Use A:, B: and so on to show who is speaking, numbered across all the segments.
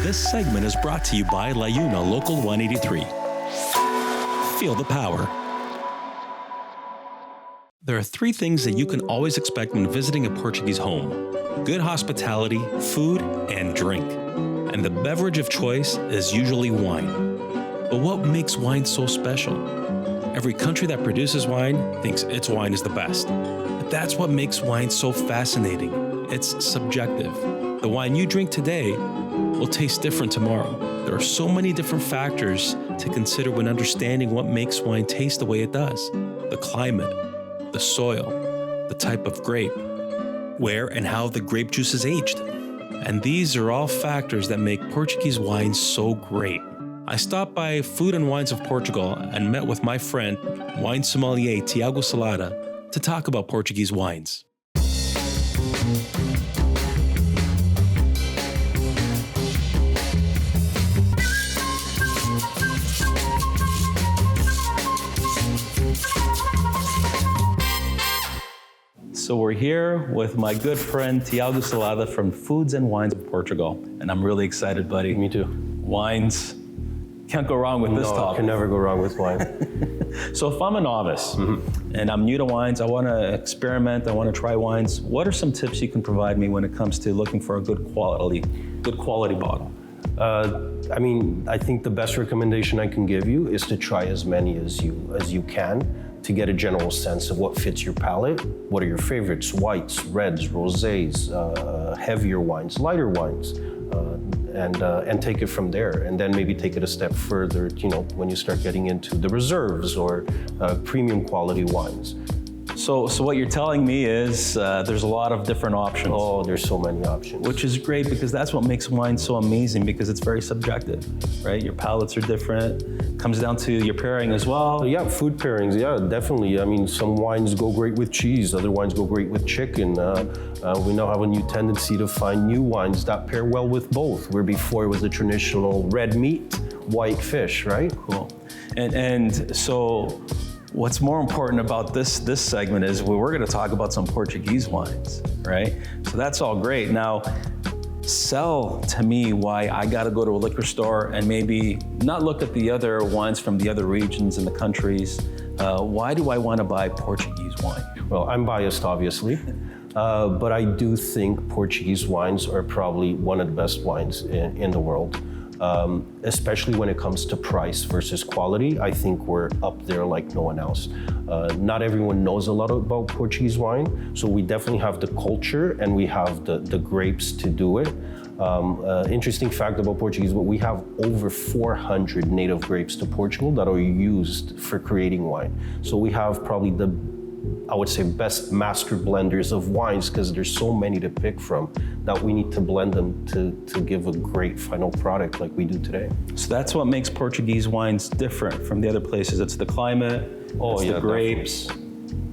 A: This segment is brought to you by La Una Local 183. Feel the power. There are three things that you can always expect when visiting a Portuguese home: good hospitality, food, and drink. And the beverage of choice is usually wine. But what makes wine so special? Every country that produces wine thinks its wine is the best. But that's what makes wine so fascinating. It's subjective. The wine you drink today will taste different tomorrow. There are so many different factors to consider when understanding what makes wine taste the way it does. The climate, the soil, the type of grape, where and how the grape juice is aged. And these are all factors that make Portuguese wines so great. I stopped by Food and Wines of Portugal and met with my friend, wine sommelier Tiago Salada, to talk about Portuguese wines. So we're here with my good friend Tiago Salada from Foods and Wines of Portugal, and I'm really excited, buddy.
B: Me too.
A: Wines, can't go wrong with this topic.
B: Can never go wrong with wine.
A: So if I'm a novice and I'm new to wines, I want to experiment, I want to try wines, what are some tips you can provide me when it comes to looking for a good quality bottle?
B: I think the best recommendation I can give you is to try as many as you can to get a general sense of what fits your palate. What are your favorites? Whites, reds, rosés, heavier wines, lighter wines, and take it from there. And then maybe take it a step further, when you start getting into the reserves or premium quality wines.
A: So what you're telling me is there's a lot of different options.
B: Oh, there's so many options.
A: Which is great, because that's what makes wine so amazing, because it's very subjective, right? Your palates are different. Comes down to your pairing as well.
B: Yeah, food pairings, yeah, definitely. I mean, some wines go great with cheese, other wines go great with chicken. We now have a new tendency to find new wines that pair well with both, where before it was the traditional red meat, white fish, right?
A: Cool. And so, what's more important about this segment is we're going to talk about some Portuguese wines, right? So that's all great. Now, sell to me why I got to go to a liquor store and maybe not look at the other wines from the other regions and the countries. Why do I want to buy Portuguese wine?
B: Well, I'm biased, obviously, but I do think Portuguese wines are probably one of the best wines in the world. Especially when it comes to price versus quality. I think we're up there like no one else. Not everyone knows a lot about Portuguese wine, so we definitely have the culture and we have the grapes to do it. Interesting fact about Portuguese, but we have over 400 native grapes to Portugal that are used for creating wine. So we have probably I would say best master blenders of wines, because there's so many to pick from that we need to blend them to give a great final product like we do today.
A: So that's what makes Portuguese wines different from the other places. It's the climate, the grapes.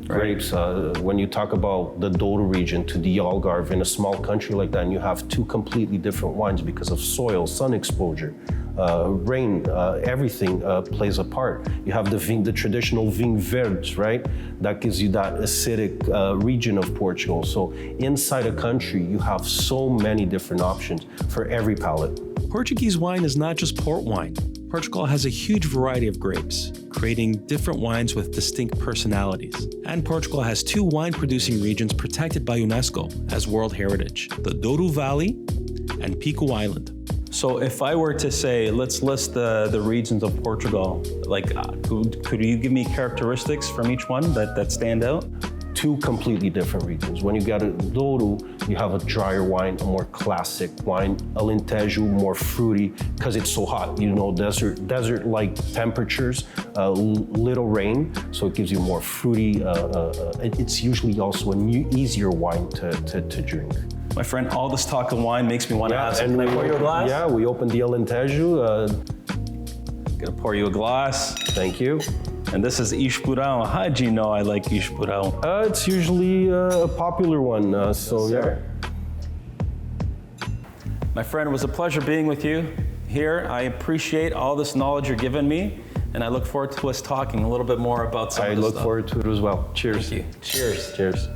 B: Grapes, when you talk about the Douro region to the Algarve, in a small country like that, and you have two completely different wines because of soil, sun exposure, rain, everything plays a part. You have the traditional vinho verdes, right? That gives you that acidic region of Portugal. So inside a country, you have so many different options for every palate.
A: Portuguese wine is not just port wine. Portugal has a huge variety of grapes, creating different wines with distinct personalities. And Portugal has two wine-producing regions protected by UNESCO as World Heritage, the Douro Valley and Pico Island. So if I were to say, let's list the regions of Portugal, could you give me characteristics from each one that stand out?
B: Two completely different regions. When you get a Douro, you have a drier wine, a more classic wine. Alentejo, more fruity, because it's so hot. Desert-like temperatures, little rain, so it gives you more fruity. It's usually also an easier wine to drink.
A: My friend, all this talk of wine makes me want to have some. Can I pour you a glass?
B: Yeah, we opened the Alentejo.
A: Gonna pour you a glass.
B: Thank you.
A: And this is Espurão. How do you know I like Espurão?
B: It's usually a popular one, yeah.
A: My friend, it was a pleasure being with you here. I appreciate all this knowledge you're giving me, and I look forward to us talking a little bit more about some of this stuff.
B: I look forward to it as well. Cheers.
A: Thank you. Cheers.
B: Cheers.